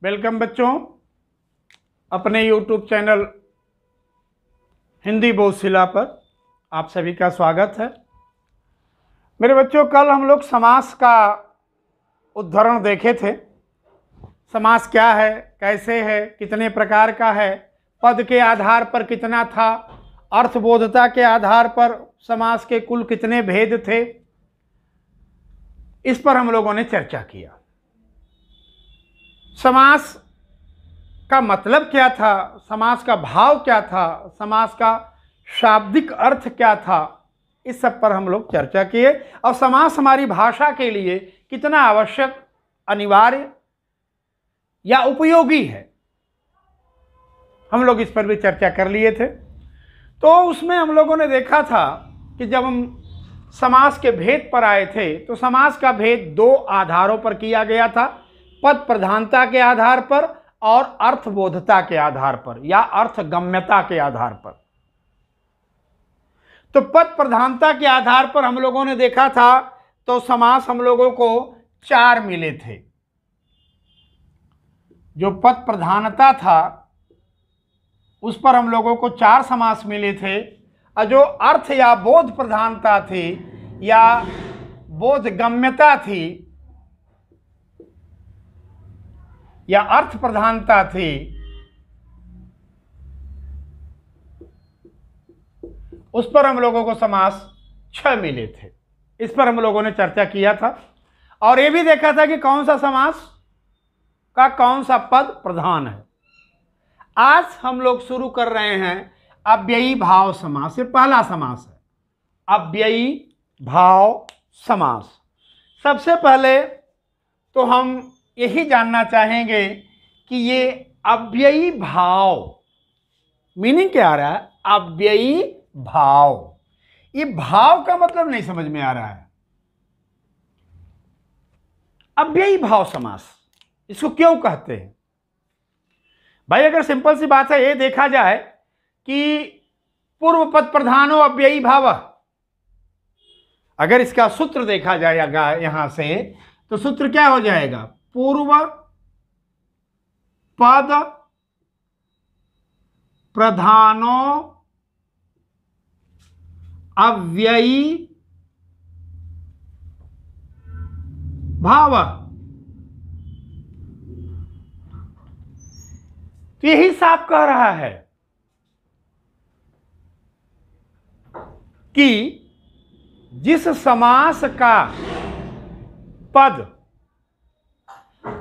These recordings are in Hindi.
वेलकम बच्चों, अपने YouTube चैनल हिंदी बोधशिला पर आप सभी का स्वागत है। मेरे बच्चों, कल हम लोग समास का उदाहरण देखे थे। समास क्या है, कैसे है, कितने प्रकार का है, पद के आधार पर कितना था, अर्थबोधता के आधार पर समास के कुल कितने भेद थे, इस पर हम लोगों ने चर्चा किया। समास का मतलब क्या था, समास का भाव क्या था, समास का शाब्दिक अर्थ क्या था, इस सब पर हम लोग चर्चा किए। और समास हमारी भाषा के लिए कितना आवश्यक, अनिवार्य या उपयोगी है, हम लोग इस पर भी चर्चा कर लिए थे। तो उसमें हम लोगों ने देखा था कि जब हम समास के भेद पर आए थे तो समास का भेद दो आधारों पर किया गया था, पद प्रधानता के आधार पर और अर्थबोधता के आधार पर या अर्थगम्यता के आधार पर। तो पद प्रधानता के आधार पर हम लोगों ने देखा था तो समास हम लोगों को चार मिले थे। जो पद प्रधानता था उस पर हम लोगों को चार समास मिले थे, और जो अर्थ या बोध प्रधानता थी या बोधगम्यता थी या अर्थ प्रधानता थी, उस पर हम लोगों को समास 6 मिले थे। इस पर हम लोगों ने चर्चा किया था और ये भी देखा था कि कौन सा समास का कौन सा पद प्रधान है। आज हम लोग शुरू कर रहे हैं अव्ययी भाव समास। ये पहला समास है, अव्ययी भाव समास। सबसे पहले तो हम यही जानना चाहेंगे कि ये अव्ययी भाव मीनिंग क्या आ रहा है। अव्ययी भाव, ये भाव का मतलब नहीं समझ में आ रहा है। अव्ययी भाव समास इसको क्यों कहते हैं भाई? अगर सिंपल सी बात है, ये देखा जाए कि पूर्व पद प्रधानो अव्ययी भाव, अगर इसका सूत्र देखा जाएगा यहां से तो सूत्र क्या हो जाएगा? पूर्व पद प्रधानो अव्ययी भाव। तो यही साफ कह रहा है कि जिस समास का पद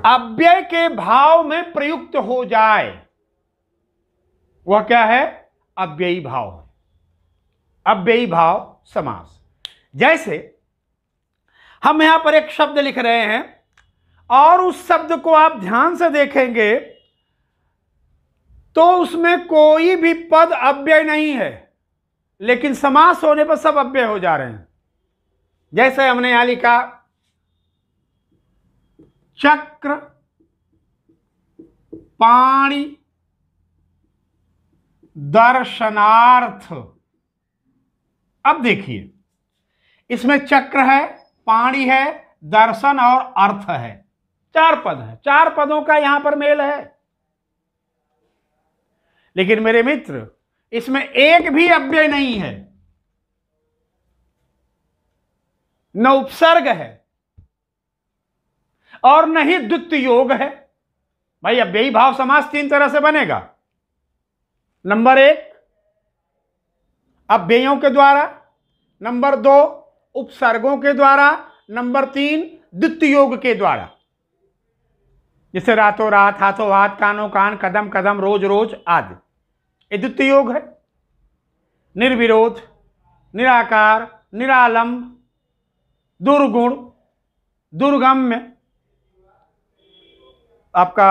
अव्यय के भाव में प्रयुक्त हो जाए वह क्या है? अव्ययी भाव, अव्ययी भाव समास। जैसे हम यहां पर एक शब्द लिख रहे हैं और उस शब्द को आप ध्यान से देखेंगे तो उसमें कोई भी पद अव्यय नहीं है, लेकिन समास होने पर सब अव्यय हो जा रहे हैं। जैसे हमने यहां लिखा चक्र, पाणि, दर्शनार्थ। अब देखिए, इसमें चक्र है, पाणि है, दर्शन और अर्थ है। चार पद है, चार पदों का यहां पर मेल है। लेकिन मेरे मित्र, इसमें एक भी अव्यय नहीं है, न उपसर्ग है और न ही द्वितीय योग है। भाई, अव्ययी भाव समास तीन तरह से बनेगा। नंबर 1 अव्ययों के द्वारा, नंबर 2 उपसर्गों के द्वारा, नंबर 3 द्वितीय योग के द्वारा। जैसे रातों रात, हाथों हाथ, कानों कान, कदम कदम, रोज रोज आदि, ये द्वितीय योग है। निर्विरोध, निराकार, निरालंब, दुर्गुण, दुर्गम्य, आपका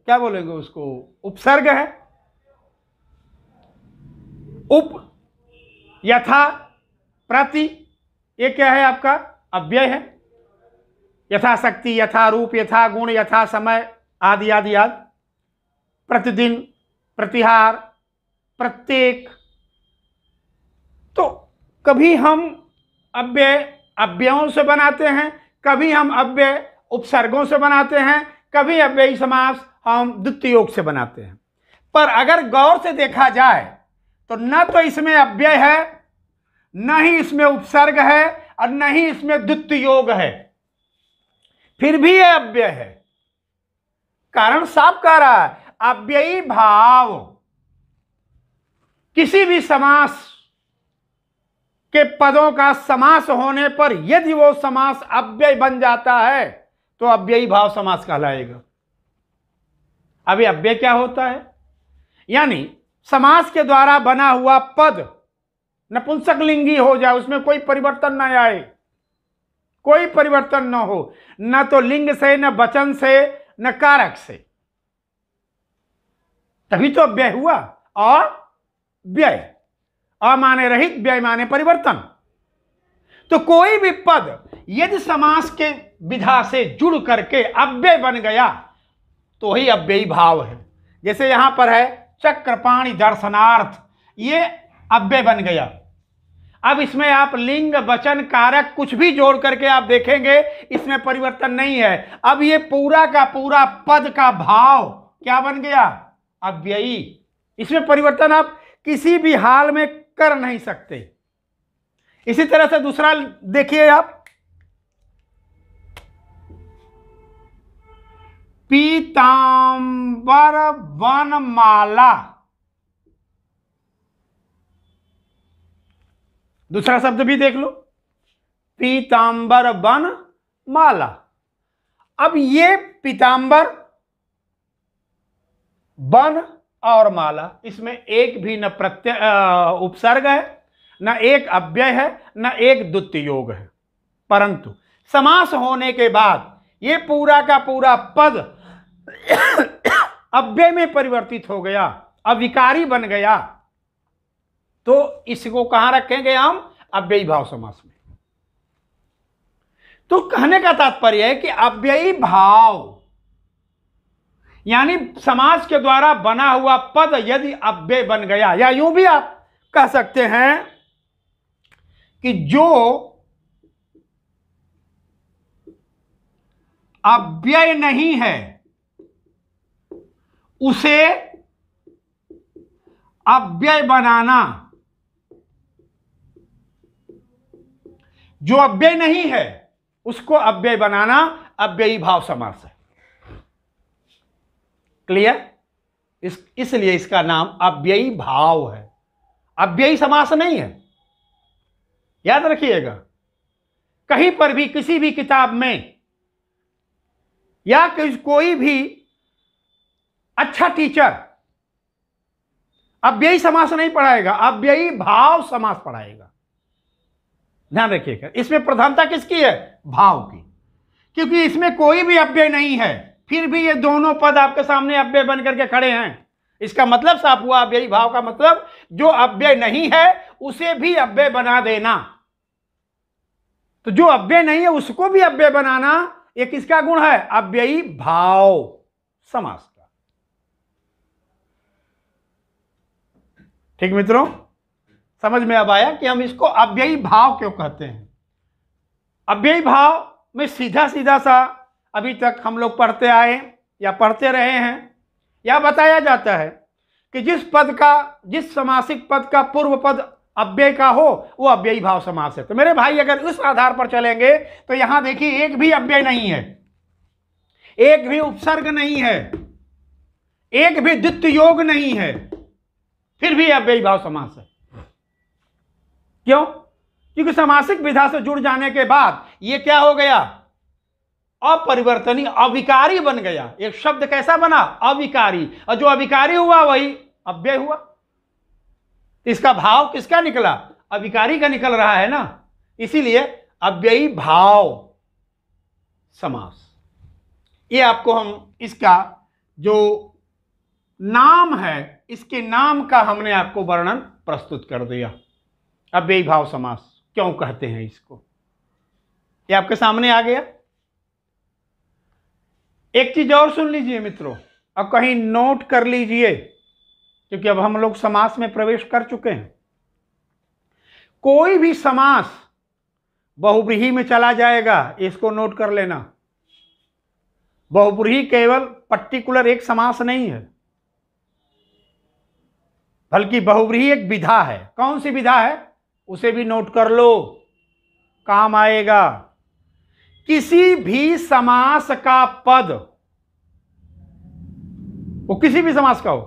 क्या बोलेंगे उसको, उपसर्ग है। उप, यथा, प्रति, ये क्या है? आपका अव्यय है। यथाशक्ति, यथा रूप, यथा गुण, यथा समय आदि आदि आदि। प्रतिदिन, प्रतिहार, प्रत्येक। तो कभी हम अव्यय अव्ययों से बनाते हैं, कभी हम अव्यय उपसर्गों से बनाते हैं, कभी अव्ययी समास हम द्वितीय योग से बनाते हैं। पर अगर गौर से देखा जाए तो न तो इसमें अव्यय है, न ही इसमें उपसर्ग है, और न ही इसमें द्वितीय योग है, फिर भी यह अव्यय है। कारण साफ कह रहा है, अव्ययी भाव किसी भी समास के पदों का समास होने पर यदि वो समास अव्यय बन जाता है तो अव्ययी भाव समास कहलाएगा। अभी अव्यय क्या होता है? यानी समास के द्वारा बना हुआ पद नपुंसक लिंगी हो जाए, उसमें कोई परिवर्तन न आए, कोई परिवर्तन न हो, न तो लिंग से, न वचन से, न कारक से, तभी तो अव्यय हुआ। और व्यय, अमाने रहित, व्यय माने परिवर्तन। तो कोई भी पद यदि समास के विधा से जुड़ करके अव्यय बन गया तो ही अव्ययी भाव है। जैसे यहां पर है चक्रपाणि दर्शनार्थ, ये अव्यय बन गया। अब इसमें आप लिंग, वचन, कारक कुछ भी जोड़ करके आप देखेंगे इसमें परिवर्तन नहीं है। अब ये पूरा का पूरा पद का भाव क्या बन गया? अव्ययी। इसमें परिवर्तन आप किसी भी हाल में कर नहीं सकते। इसी तरह से दूसरा देखिए आप, पीतांबर वनमाला, दूसरा शब्द भी देख लो, पीतांबर वन माला। अब ये पीतांबर, वन और माला, इसमें एक भी न प्रत्यय उपसर्ग है, न एक अव्यय है, न एक द्वितीय योग है। परंतु समास होने के बाद ये पूरा का पूरा पद अव्यय में परिवर्तित हो गया, अविकारी बन गया, तो इसको कहां रखेंगे हम? अव्ययी भाव समास में। तो कहने का तात्पर्य है कि अव्ययी भाव यानी समास के द्वारा बना हुआ पद यदि अव्यय बन गया, या यूं भी आप कह सकते हैं कि जो अव्यय नहीं है उसे अव्यय बनाना, जो अव्यय नहीं है उसको अव्यय बनाना अव्ययी भाव समास है। क्लियर? इसलिए इसका नाम अव्ययी भाव है, अव्ययी समास नहीं है। याद रखिएगा, कहीं पर भी किसी भी किताब में या कोई भी अच्छा टीचर अव्ययी समास नहीं पढ़ाएगा, अव्ययी भाव समास पढ़ाएगा। ध्यान रखिएगा, इसमें प्रधानता किसकी है? भाव की। क्योंकि इसमें कोई भी अव्यय नहीं है, फिर भी ये दोनों पद आपके सामने अव्यय बन करके खड़े हैं। इसका मतलब साफ हुआ, अव्ययी भाव का मतलब जो अव्यय नहीं है उसे भी अव्यय बना देना। तो जो अव्यय नहीं है उसको भी अव्यय बनाना, ये किसका गुण है? अव्ययी भाव समास का। ठीक मित्रों, समझ में अब आया कि हम इसको अव्ययी भाव क्यों कहते हैं। अव्ययी भाव में सीधा सीधा सा अभी तक हम लोग पढ़ते आए या पढ़ते रहे हैं, या बताया जाता है कि जिस समासिक पद का पूर्व पद अव्यय का हो वो अव्ययी भाव समास है। तो मेरे भाई अगर उस आधार पर चलेंगे तो यहां देखिए एक भी अव्यय नहीं है, एक भी उपसर्ग नहीं है, एक भी द्वितीय योग नहीं है, फिर भी अव्ययी भाव समास है। क्यों? क्योंकि समासिक विधा से जुड़ जाने के बाद ये क्या हो गया? अपरिवर्तनीय, अविकारी बन गया। एक शब्द कैसा बना? अविकारी। और जो अविकारी हुआ वही अव्यय हुआ। इसका भाव किसका निकला? अविकारी का निकल रहा है ना। इसीलिए अव्ययी भाव समास। ये आपको हम इसका जो नाम है, इसके नाम का हमने आपको वर्णन प्रस्तुत कर दिया। अव्ययी भाव समास क्यों कहते हैं इसको, ये आपके सामने आ गया। एक चीज और सुन लीजिए मित्रों, अब कहीं नोट कर लीजिए, क्योंकि अब हम लोग समास में प्रवेश कर चुके हैं। कोई भी समास बहुव्रीहि में चला जाएगा, इसको नोट कर लेना। बहुब्रीहि केवल पर्टिकुलर एक समास नहीं है, बल्कि बहुब्रीहि एक विधा है। कौन सी विधा है, उसे भी नोट कर लो, काम आएगा। किसी भी समास का पद, वो किसी भी समास का हो,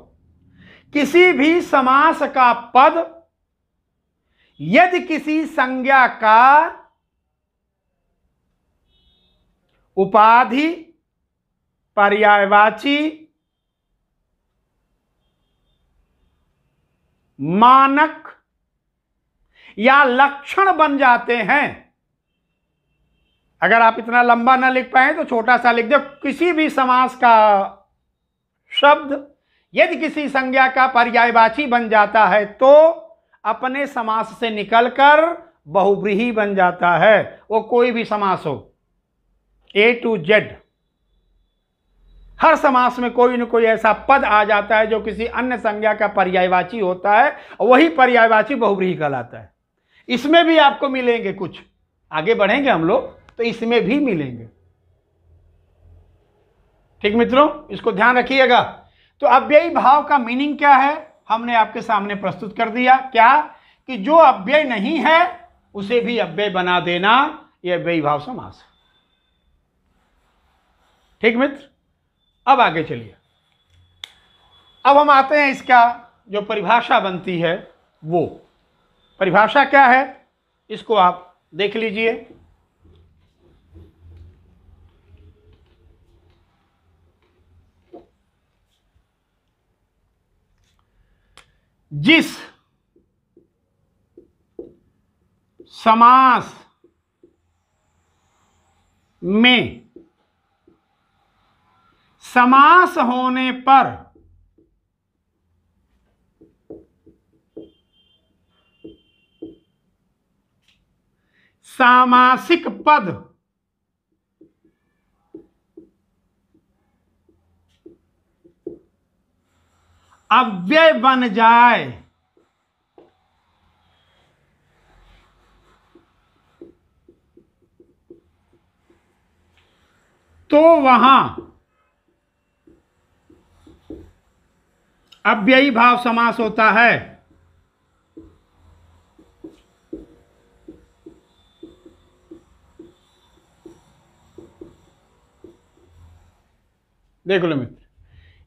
किसी भी समास का पद यदि किसी संज्ञा का उपाधि, पर्यायवाची, मानक या लक्षण बन जाते हैं। अगर आप इतना लंबा ना लिख पाए तो छोटा सा लिख दो, किसी भी समास का शब्द यदि किसी संज्ञा का पर्यायवाची बन जाता है तो अपने समास से निकलकर बहुब्रीहि बन जाता है। वो कोई भी समास हो, A to Z, हर समास में कोई न कोई ऐसा पद आ जाता है जो किसी अन्य संज्ञा का पर्यायवाची होता है, और वही पर्यायवाची बहुब्रीहि कहलाता है। इसमें भी आपको मिलेंगे, कुछ आगे बढ़ेंगे हम लोग तो इसमें भी मिलेंगे। ठीक मित्रों, इसको ध्यान रखिएगा। तो अव्ययी भाव का मीनिंग क्या है हमने आपके सामने प्रस्तुत कर दिया। क्या कि जो अव्यय नहीं है उसे भी अव्यय बना देना, यह अव्ययी भाव समास है। ठीक मित्र, अब आगे चलिए। अब हम आते हैं इसका जो परिभाषा बनती है, वो परिभाषा क्या है इसको आप देख लीजिए। जिस समास में समास होने पर सामासिक पद अव्यय बन जाए तो वहां अव्ययी भाव समास होता है। देख लो मित्र,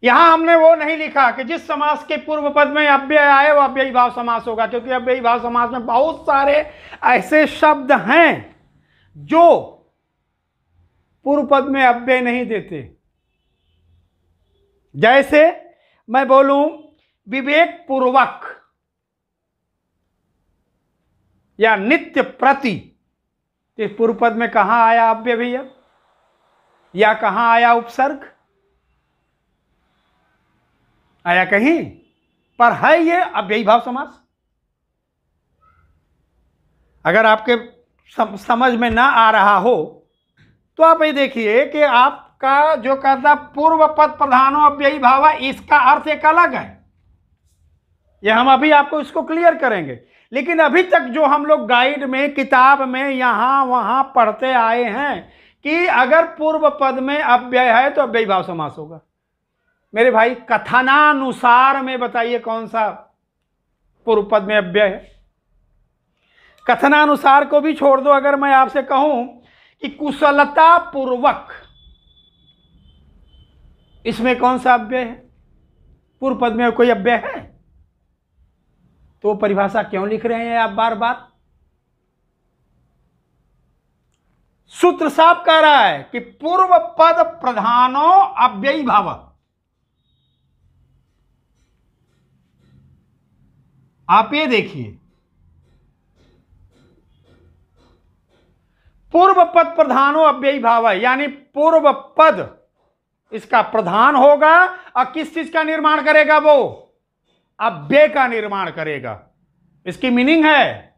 यहां हमने वो नहीं लिखा कि जिस समास के पूर्व पद में अव्यय आए वो अव्ययी भाव समास होगा, क्योंकि अव्ययी भाव समास में बहुत सारे ऐसे शब्द हैं जो पूर्व पद में अव्यय नहीं देते। जैसे मैं बोलूं विवेक पूर्वक या नित्य प्रति, इस पूर्व पद में कहां आया अव्यय भैया, या कहां आया उपसर्ग? आया कहीं पर? है ये अव्ययी भाव समास। अगर आपके समझ में ना आ रहा हो तो आप ये देखिए कि आपका जो कहता पूर्व पद प्रधानो अव्ययी भाव, इसका अर्थ एक अलग है। ये हम अभी आपको इसको क्लियर करेंगे, लेकिन अभी तक जो हम लोग गाइड में, किताब में, यहां वहां पढ़ते आए हैं कि अगर पूर्व पद में अव्यय है तो अव्ययी भाव समास होगा। मेरे भाई कथनानुसार में बताइए कौन सा पूर्व पद में अव्यय है? कथनानुसार को भी छोड़ दो, अगर मैं आपसे कहूं कि कुशलता पूर्वक, इसमें कौन सा अव्यय है? पूर्व पद में कोई अव्यय है? तो परिभाषा क्यों लिख रहे हैं आप बार बार? सूत्र साफ कह रहा है कि पूर्व पद प्रधानो अव्ययी भाव। आप ये देखिए, पूर्व पद प्रधानो अव्ययी भाव है, यानी पूर्व पद इसका प्रधान होगा और किस चीज का निर्माण करेगा? वो अव्यय का निर्माण करेगा। इसकी मीनिंग है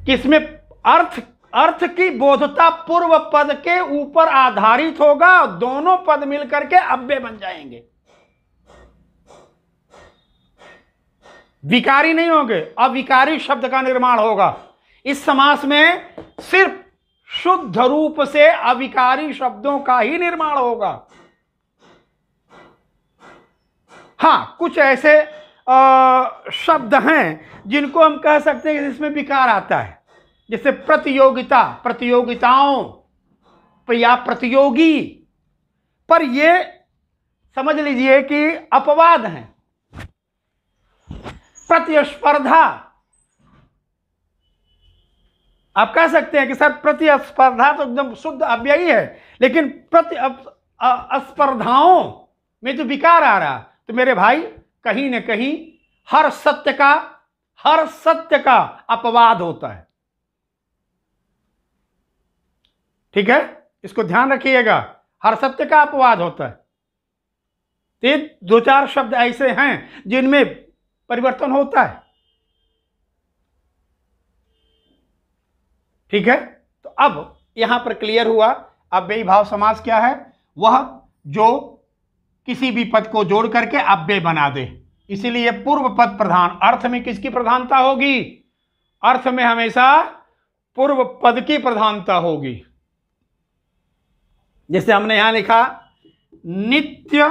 कि इसमें अर्थ की बोधता पूर्व पद के ऊपर आधारित होगा और दोनों पद मिलकर के अव्यय बन जाएंगे, विकारी नहीं होंगे, अविकारी शब्द का निर्माण होगा। इस समास में सिर्फ शुद्ध रूप से अविकारी शब्दों का ही निर्माण होगा। हाँ, कुछ ऐसे शब्द हैं जिनको हम कह सकते हैं कि इसमें विकार आता है, जैसे प्रतियोगिता, प्रतियोगिताओं या प्रतियोगी, पर ये समझ लीजिए कि अपवाद हैं। प्रतिस्पर्धा, आप कह सकते हैं कि सर प्रतिस्पर्धा तो एकदम शुद्ध अव्ययी है, लेकिन स्पर्धाओं में तो विकार आ रहा। तो मेरे भाई, कहीं न कहीं हर सत्य का अपवाद होता है। ठीक है, इसको ध्यान रखिएगा, हर सत्य का अपवाद होता है। तो दो चार शब्द ऐसे हैं जिनमें परिवर्तन होता है। ठीक है, तो अब यहां पर क्लियर हुआ अव्ययी भाव समास क्या है। वह जो किसी भी पद को जोड़ करके अव्यय बना दे, इसीलिए पूर्व पद प्रधान। अर्थ में किसकी प्रधानता होगी? अर्थ में हमेशा पूर्व पद की प्रधानता होगी। जैसे हमने यहां लिखा नित्य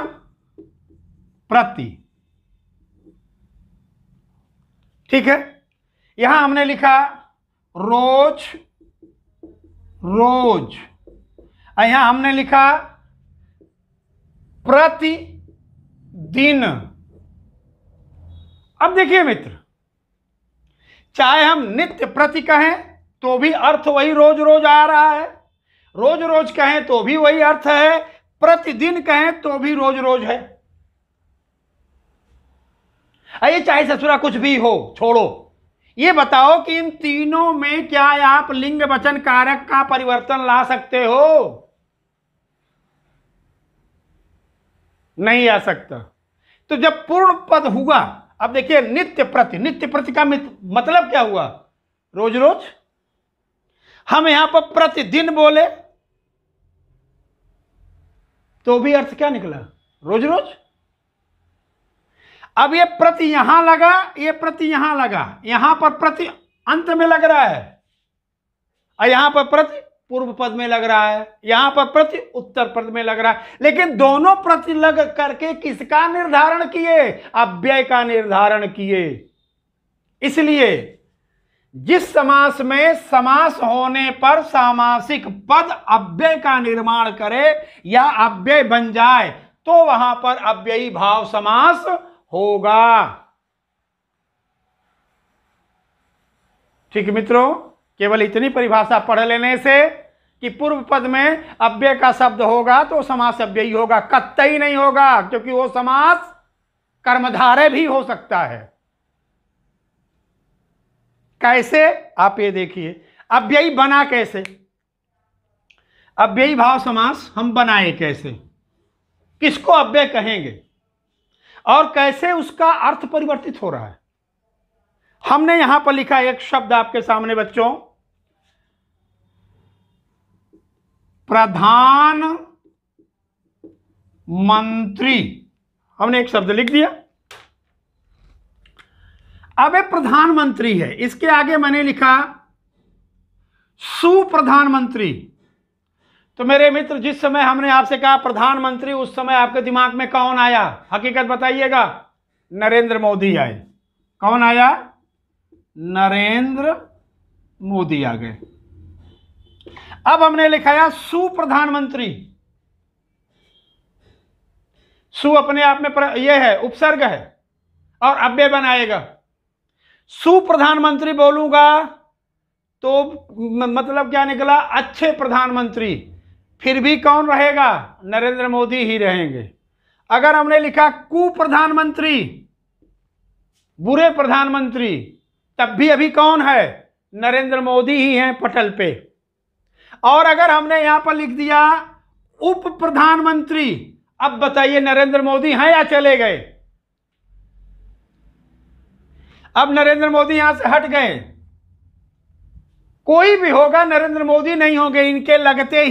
प्रति, ठीक है। यहां हमने लिखा रोज, यहां हमने लिखा प्रतिदिन। अब देखिए मित्र, चाहे हम नित्य प्रति कहें तो भी अर्थ वही रोज रोज आ रहा है, रोज रोज कहें तो भी वही अर्थ है, प्रतिदिन कहें तो भी रोज रोज है। आइए, चाहे ससुरा कुछ भी हो, छोड़ो, ये बताओ कि इन तीनों में क्या आप लिंग वचन कारक का परिवर्तन ला सकते हो? नहीं आ सकता। तो जब पूर्ण पद हुआ, अब देखिए नित्य प्रति का मतलब क्या हुआ? रोज रोज। हम यहां पर प्रतिदिन बोले तो भी अर्थ क्या निकला? रोज रोज। अब ये प्रति यहां लगा, ये प्रति यहां लगा, यहां पर प्रति अंत में लग रहा है और यहां पर प्रति पूर्व पद में लग रहा है, यहां पर प्रति उत्तर पद में लग रहा है, लेकिन दोनों प्रति लग करके किसका निर्धारण किए? अव्यय का निर्धारण किए। इसलिए जिस समास में समास होने पर सामासिक पद अव्यय का निर्माण करे या अव्यय बन जाए तो वहां पर अव्ययी भाव समास होगा। ठीक मित्रों, केवल इतनी परिभाषा पढ़ लेने से कि पूर्व पद में अव्यय का शब्द होगा तो समास अव्ययी होगा, कतई नहीं होगा, क्योंकि वो समास कर्मधारय भी हो सकता है। कैसे? आप ये देखिए, अव्ययी बना कैसे? अव्ययी भाव समास हम बनाए कैसे? किसको अव्यय कहेंगे और कैसे उसका अर्थ परिवर्तित हो रहा है? हमने यहां पर लिखा एक शब्द आपके सामने बच्चों, प्रधान मंत्री। हमने एक शब्द लिख दिया। अब एक प्रधानमंत्री है, इसके आगे मैंने लिखा सुप्रधानमंत्री। तो मेरे मित्र, जिस समय हमने आपसे कहा प्रधानमंत्री, उस समय आपके दिमाग में कौन आया? हकीकत बताइएगा। नरेंद्र मोदी आए। कौन आया? नरेंद्र मोदी आ गए। अब हमने लिखाया सुप्रधानमंत्री। सु अपने आप में यह है, उपसर्ग है और अव्यय बनाएगा। सुप्रधानमंत्री बोलूंगा तो मतलब क्या निकला? अच्छे प्रधानमंत्री। फिर भी कौन रहेगा? नरेंद्र मोदी ही रहेंगे। अगर हमने लिखा कुप्रधानमंत्री, बुरे प्रधानमंत्री, तब भी अभी कौन है? नरेंद्र मोदी ही हैं पटल पे। और अगर हमने यहां पर लिख दिया उप प्रधानमंत्री, अब बताइए नरेंद्र मोदी हैं या चले गए? अब नरेंद्र मोदी यहां से हट गए, कोई भी होगा नरेंद्र मोदी नहीं होंगे। इनके लगते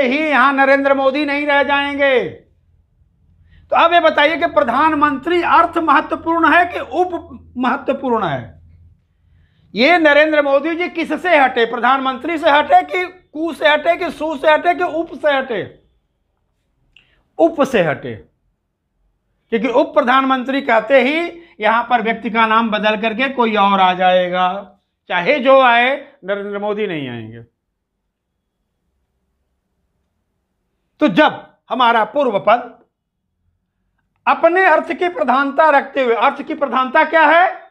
ही यहां नरेंद्र मोदी नहीं रह जाएंगे। तो अब ये बताइए कि प्रधानमंत्री अर्थ महत्वपूर्ण है कि उप महत्वपूर्ण है? ये नरेंद्र मोदी जी किससे हटे? प्रधानमंत्री से हटे कि कु से हटे कि सु से हटे कि उप से हटे? उप से हटे, क्योंकि उप प्रधानमंत्री कहते ही यहां पर व्यक्ति का नाम बदल करके कोई और आ जाएगा, चाहे जो आए, नरेंद्र मोदी नहीं आएंगे। तो जब हमारा पूर्व पद अपने अर्थ की प्रधानता रखते हुए, अर्थ की प्रधानता क्या है?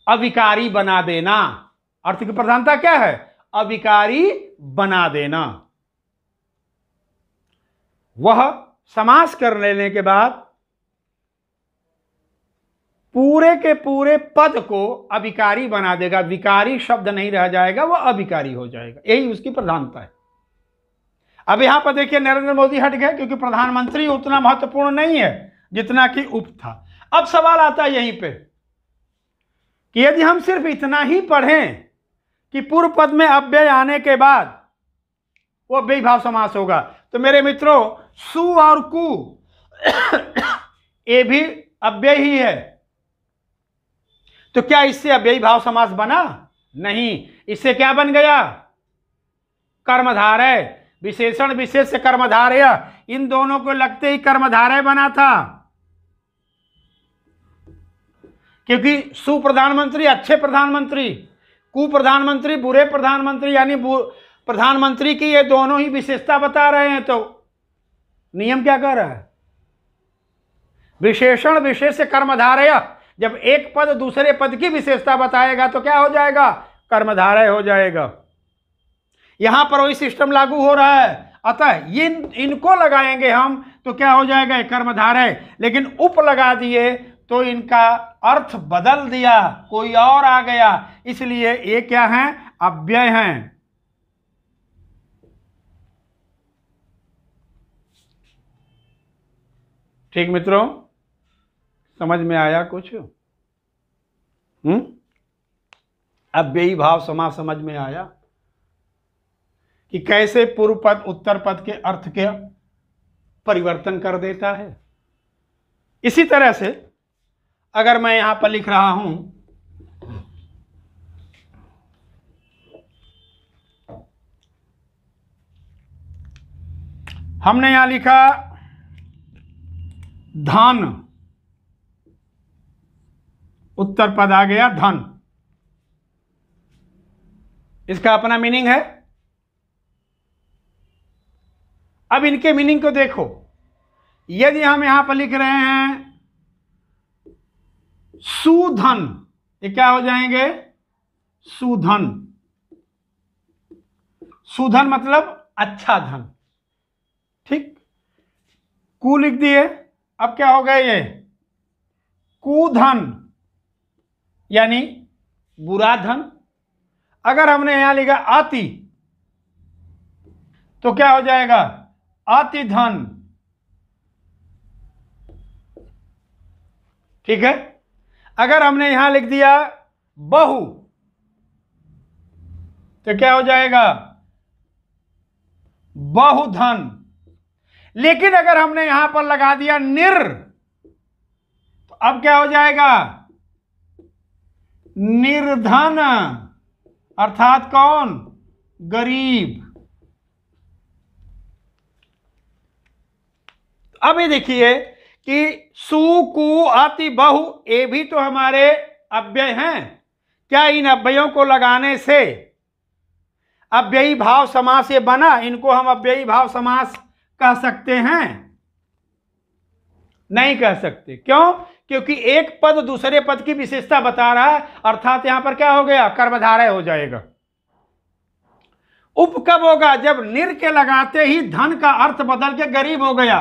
अविकारी बना देना। अर्थ की प्रधानता क्या है? अविकारी बना देना। वह समास कर लेने के बाद पूरे के पूरे पद को अविकारी बना देगा, विकारी शब्द नहीं रह जाएगा, वह अविकारी हो जाएगा। यही उसकी प्रधानता है। अब यहां पर देखिए नरेंद्र मोदी हट गए, क्योंकि प्रधानमंत्री उतना महत्वपूर्ण नहीं है जितना कि उप था। अब सवाल आता है यहीं पे कि यदि हम सिर्फ इतना ही पढ़ें कि पूर्व पद में अव्यय आने के बाद वो अव्ययी भाव समास होगा, तो मेरे मित्रों सु और कु ये भी अव्यय ही है। तो क्या इससे अव्ययी भाव समास बना? नहीं। इससे क्या बन गया? कर्मधारय। विशेषण विशेष से कर्मधारय, इन दोनों को लगते ही कर्मधारय बना था, क्योंकि सु प्रधानमंत्री अच्छे प्रधानमंत्री, कु प्रधानमंत्री बुरे प्रधानमंत्री, यानी प्रधानमंत्री की ये दोनों ही विशेषता बता रहे हैं। तो नियम क्या कह रहा है? विशेषण विशेष से कर्मधारय। जब एक पद दूसरे पद की विशेषता बताएगा तो क्या हो जाएगा? कर्मधारय हो जाएगा। यहां पर वही सिस्टम लागू हो रहा है। अतः इनको लगाएंगे हम तो क्या हो जाएगा? कर्मधारय। लेकिन उप लगा दिए तो इनका अर्थ बदल दिया, कोई और आ गया, इसलिए ये क्या है? अव्यय हैं। ठीक मित्रों, समझ में आया कुछ? अव्ययी भाव समास समझ में आया कि कैसे पूर्व पद उत्तर पद के अर्थ के परिवर्तन कर देता है। इसी तरह से अगर मैं यहां पर लिख रहा हूं हमने यहां लिखा धन, उत्तर पद आ गया धन। इसका अपना मीनिंग है। अब इनके मीनिंग को देखो। यदि हम यहां पर लिख रहे हैं सुधन, ये क्या हो जाएंगे? सुधन। सुधन मतलब अच्छा धन। ठीक। कु लिख दिए, अब क्या हो गया? ये कुधन यानी बुरा धन। अगर हमने यहां लिखा अति तो क्या हो जाएगा? अति धन। ठीक है। अगर हमने यहां लिख दिया बहु तो क्या हो जाएगा? बहुधन। लेकिन अगर हमने यहां पर लगा दिया निर तो अब क्या हो जाएगा? निर्धन, अर्थात कौन? गरीब। अब ये देखिए कि सु कु अति बहु ये भी तो हमारे अव्यय हैं। क्या इन अव्ययों को लगाने से अव्ययी भाव समास ये बना? इनको हम अव्ययी भाव समास कह सकते हैं? नहीं कह सकते। क्यों? क्योंकि एक पद दूसरे पद की विशेषता बता रहा है, अर्थात यहां पर क्या हो गया? कर्मधारय हो जाएगा। उप कब होगा? जब निर के लगाते ही धन का अर्थ बदल के गरीब हो गया।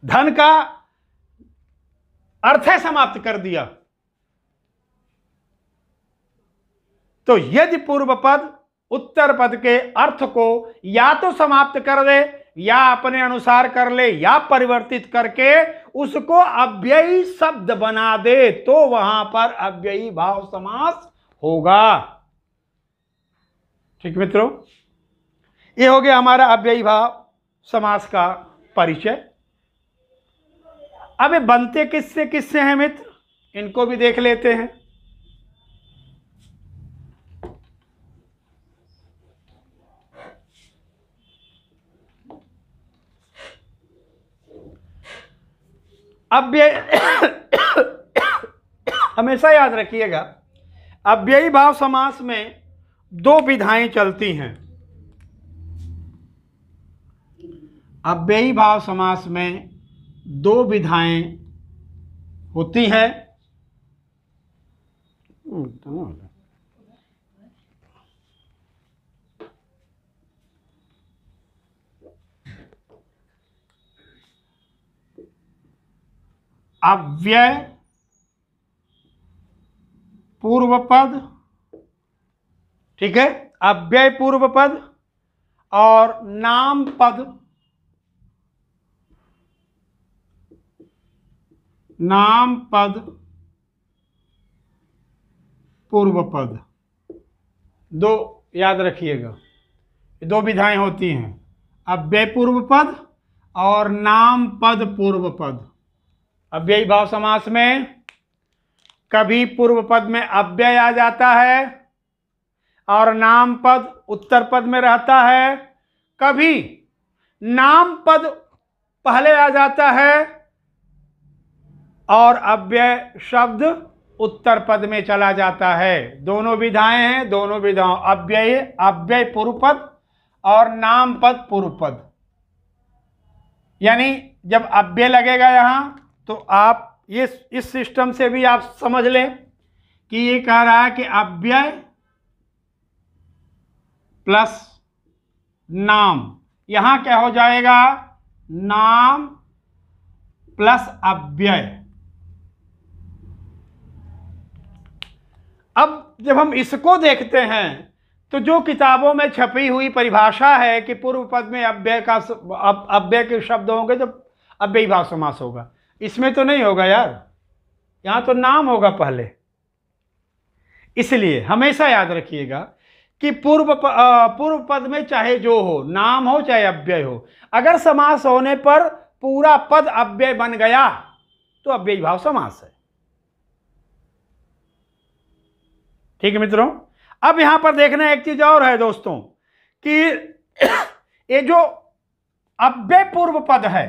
धन का अर्थ है समाप्त कर दिया। तो यदि पूर्व पद उत्तर पद के अर्थ को या तो समाप्त कर दे या अपने अनुसार कर ले या परिवर्तित करके उसको अव्ययी शब्द बना दे तो वहां पर अव्ययी भाव समास होगा। ठीक मित्रों, ये हो गया हमारा अव्ययी भाव समास का परिचय। अब ये बनते किससे किससे हैं मित्र, इनको भी देख लेते हैं। अव्यय हमेशा याद रखिएगा, अव्ययी भाव समास में दो विधाएं चलती हैं। अव्ययी भाव समास में दो विधाएं होती हैं। अव्यय पूर्व पद, ठीक है, अव्यय पूर्व पद और नाम पद, नाम पद पूर्व पद, दो याद रखिएगा, दो विधाएं होती हैं, अव्यय पूर्व पद और नाम पद पूर्व पद। अव्ययी भाव समास में कभी पूर्व पद में अव्यय आ जाता है और नाम पद उत्तर पद में रहता है, कभी नाम पद पहले आ जाता है और अव्यय शब्द उत्तर पद में चला जाता है। दोनों विधाएं हैं, दोनों विधाओं अव्यय अव्यय पूर्व पद और नाम पद पूर्व पद। यानी जब अव्यय लगेगा यहां तो आप ये इस सिस्टम से भी आप समझ लें कि ये कह रहा है कि अव्यय प्लस नाम, यहां क्या हो जाएगा, नाम प्लस अव्यय। अब जब हम इसको देखते हैं तो जो किताबों में छपी हुई परिभाषा है कि पूर्व पद में अव्यय का अव्यय के शब्द होंगे तो अव्ययी भाव समास होगा, इसमें तो नहीं होगा यार, यहां तो नाम होगा पहले। इसलिए हमेशा याद रखिएगा कि पूर्व पद में चाहे जो हो, नाम हो चाहे अव्यय हो, अगर समास होने पर पूरा पद अव्यय बन गया तो अव्ययी भाव समास है। ठीक है मित्रों, अब यहां पर देखना एक चीज और है दोस्तों कि ये जो अव्यय पूर्व पद है,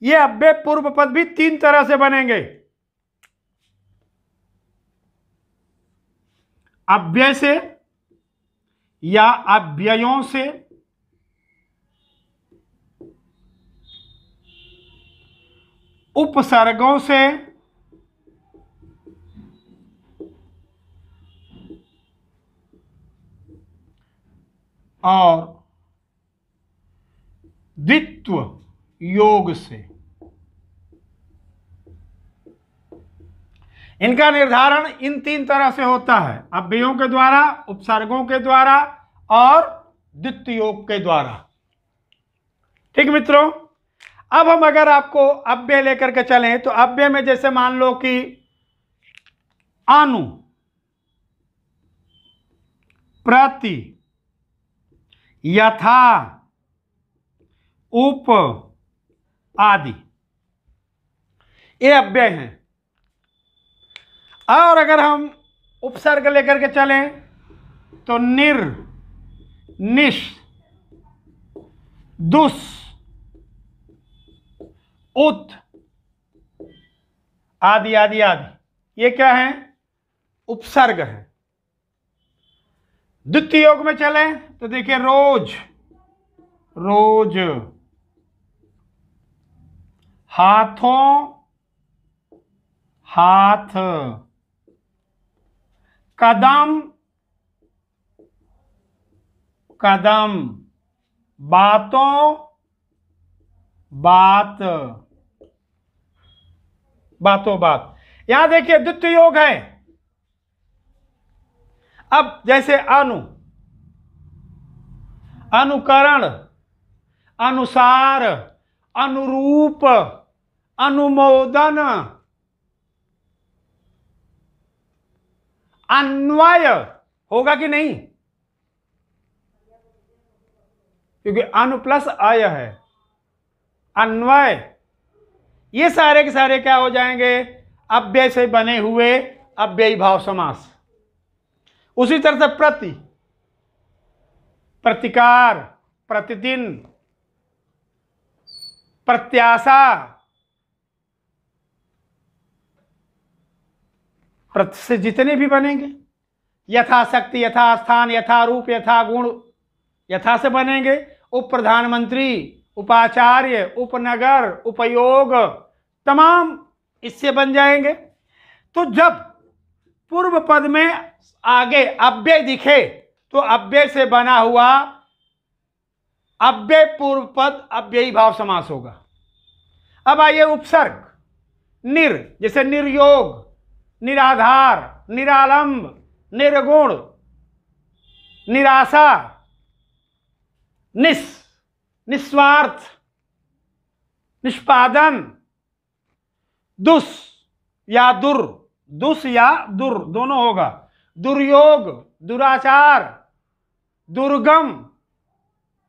ये अव्यय पूर्व पद भी तीन तरह से बनेंगे। अव्यय से या अव्ययों से, उपसर्गों से और द्वित्व योग से। इनका निर्धारण इन तीन तरह से होता है, अव्ययों के द्वारा, उपसर्गों के द्वारा और द्वित्व योग के द्वारा। ठीक मित्रों, अब हम अगर आपको अव्यय लेकर के चलें तो अव्यय में जैसे मान लो कि अनु, प्रति, यथा, उप आदि, ये अव्यय हैं। और अगर हम उपसर्ग लेकर के चलें तो निर, निश, दुस, उत आदि आदि आदि, ये क्या है, उपसर्ग है। द्वितीय योग में चले तो देखिए रोज, रोज, हाथों, हाथ, कदम, कदम, बातों, बात, बातों बात। यहां देखिए द्वितीय योग है। अब जैसे अनु, अनुकरण, अनुसार, अनुरूप, अनुमोदन, अन्वय होगा कि नहीं, क्योंकि अनु प्लस अय है, अन्वय, ये सारे के सारे क्या हो जाएंगे? अव्यय से बने हुए अव्ययी भाव समास। उसी तरह से प्रति, प्रतिकार, प्रतिदिन, प्रत्याशा, प्रति से जितने भी बनेंगे, यथाशक्ति, यथास्थान, यथारूप, यथा गुण, यथा से बनेंगे, उप प्रधानमंत्री, उपाचार्य, उपनगर, उपयोग, तमाम इससे बन जाएंगे। तो जब पूर्व पद में आगे अव्यय दिखे तो अव्यय से बना हुआ अव्यय पूर्व पद अव्ययी भाव समास होगा। अब आइए उपसर्ग। निर, जैसे निर्योग, निराधार, निरालंब, निर्गुण, निराशा, निस्वार्थ, निष्पादन, दुस या दुर, दुस या दुर दोनों होगा, दुर्योग, दुराचार, दुर्गम,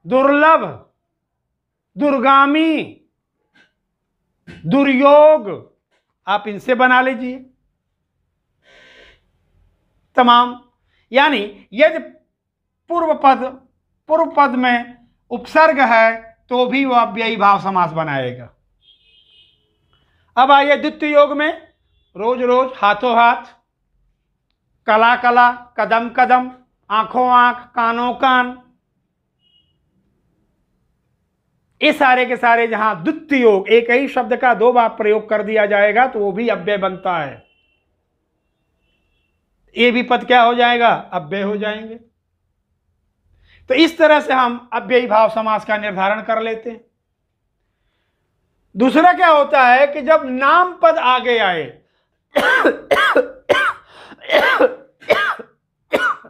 दुर्लभ, दुर्गामी, दुर्योग, आप इनसे बना लीजिए तमाम। यानी यदि पूर्व पद में उपसर्ग है तो भी वह अव्ययी भाव समास बनाएगा। अब आइए द्वितीय योग में। रोज रोज, हाथों हाथ, कला कला, कदम कदम, आंखों आंख, कानों कान, ये सारे के सारे जहां द्वितीय योग, एक ही शब्द का दो बार प्रयोग कर दिया जाएगा तो वो भी अव्यय बनता है। ये भी पद क्या हो जाएगा? अव्यय हो जाएंगे। तो इस तरह से हम अव्ययी भाव समास का निर्धारण कर लेते हैं। दूसरा क्या होता है कि जब नाम पद आगे आए,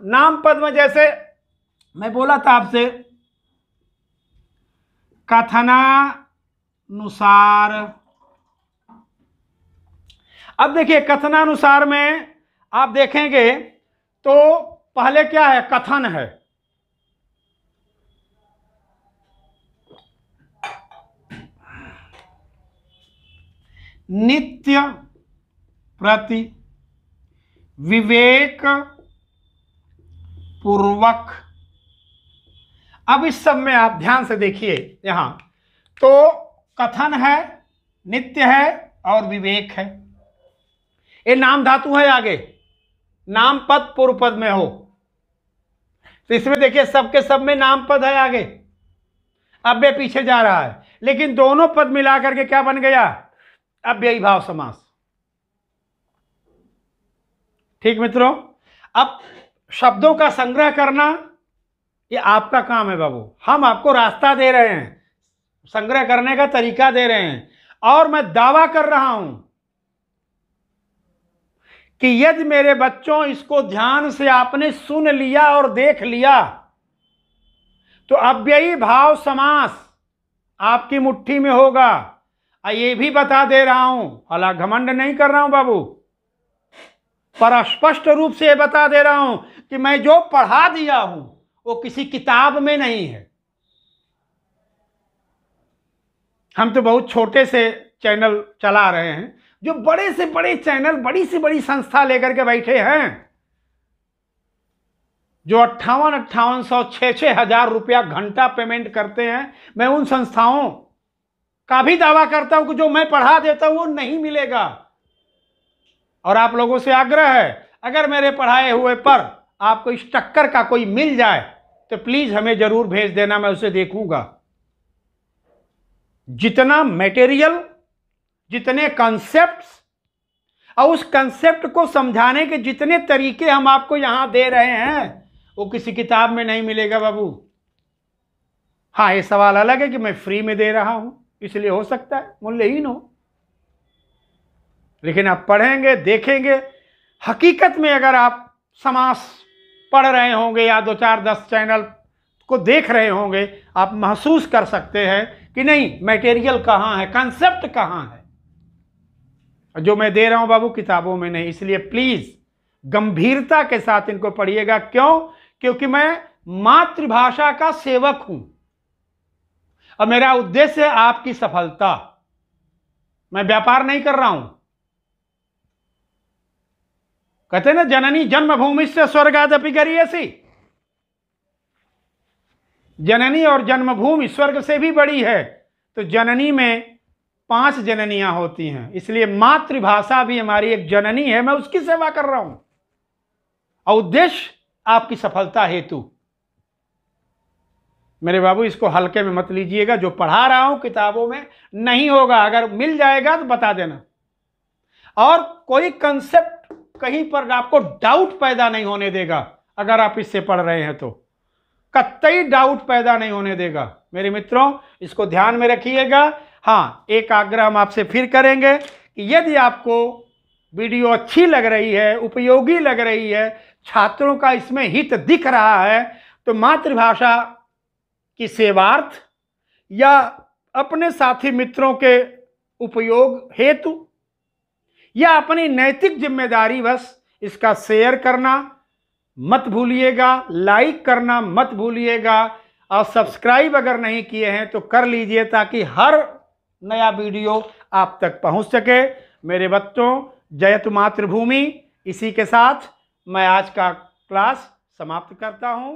नाम पद में जैसे मैं बोला था आपसे, कथनानुसार। अब देखिए कथनानुसार में आप देखेंगे तो पहले क्या है? कथन है। नित्य प्रति विवेक पूर्वक। अब इस सब में आप ध्यान से देखिए, यहां तो कथन है, नित्य है और विवेक है। ये नाम धातु है आगे, नाम पद पूर्व पद में हो तो इसमें देखिए सबके सब में नाम पद है आगे, अव्यय पीछे जा रहा है, लेकिन दोनों पद मिलाकर के क्या बन गया? अव्ययी भाव समास। ठीक मित्रों, अब शब्दों का संग्रह करना ये आपका काम है बाबू। हम आपको रास्ता दे रहे हैं, संग्रह करने का तरीका दे रहे हैं, और मैं दावा कर रहा हूं कि यदि मेरे बच्चों इसको ध्यान से आपने सुन लिया और देख लिया तो अव्ययी भाव समास आपकी मुट्ठी में होगा। ये भी बता दे रहा हूं, हालांकि घमंड नहीं कर रहा हूं बाबू, पर स्पष्ट रूप से बता दे रहा हूं कि मैं जो पढ़ा दिया हूं वो किसी किताब में नहीं है। हम तो बहुत छोटे से चैनल चला रहे हैं, जो बड़े से बड़े चैनल, बड़ी से बड़ी संस्था लेकर के बैठे हैं, जो 5800 6-6 हजार रुपया घंटा पेमेंट करते हैं। मैं उन संस्थाओं का भी दावा करता हूं कि जो मैं पढ़ा देता हूं वो नहीं मिलेगा। और आप लोगों से आग्रह है, अगर मेरे पढ़ाए हुए पर आपको इस टक्कर का कोई मिल जाए तो प्लीज हमें जरूर भेज देना, मैं उसे देखूंगा। जितना मटेरियल, जितने कॉन्सेप्ट्स और उस कॉन्सेप्ट को समझाने के जितने तरीके हम आपको यहां दे रहे हैं वो किसी किताब में नहीं मिलेगा बाबू। हाँ, ये सवाल अलग है कि मैं फ्री में दे रहा हूं, इसलिए हो सकता है मूल्यहीन हो, लेकिन आप पढ़ेंगे, देखेंगे। हकीकत में अगर आप समास पढ़ रहे होंगे या 2, 4, 10 चैनल को देख रहे होंगे, आप महसूस कर सकते हैं कि नहीं, मटेरियल कहाँ है, कंसेप्ट कहाँ है। जो मैं दे रहा हूं बाबू किताबों में नहीं, इसलिए प्लीज गंभीरता के साथ इनको पढ़िएगा। क्यों? क्योंकि मैं मातृभाषा का सेवक हूं और मेरा उद्देश्य है आपकी सफलता। मैं व्यापार नहीं कर रहा हूं। कहते ना जननी जन्मभूमि से स्वर्गादपि गरीयसी। जननी और जन्मभूमि स्वर्ग से भी बड़ी है। तो जननी में 5 जननियां होती हैं, इसलिए मातृभाषा भी हमारी एक जननी है। मैं उसकी सेवा कर रहा हूं और उद्देश्य आपकी सफलता हेतु। मेरे बाबू इसको हल्के में मत लीजिएगा। जो पढ़ा रहा हूं किताबों में नहीं होगा, अगर मिल जाएगा तो बता देना। और कोई कंसेप्ट कहीं पर आपको डाउट पैदा नहीं होने देगा। अगर आप इससे पढ़ रहे हैं तो कतई डाउट पैदा नहीं होने देगा। मेरे मित्रों, इसको ध्यान में रखिएगा। हाँ, एक आग्रह हम आपसे फिर करेंगे कि यदि आपको वीडियो अच्छी लग रही है, उपयोगी लग रही है, छात्रों का इसमें हित दिख रहा है, तो मातृभाषा की सेवार्थ या अपने साथी मित्रों के उपयोग हेतु या अपनी नैतिक जिम्मेदारी बस इसका शेयर करना मत भूलिएगा, लाइक करना मत भूलिएगा, और सब्सक्राइब अगर नहीं किए हैं तो कर लीजिए ताकि हर नया वीडियो आप तक पहुंच सके। मेरे बच्चों, जयतु मातृभूमि। इसी के साथ मैं आज का क्लास समाप्त करता हूं।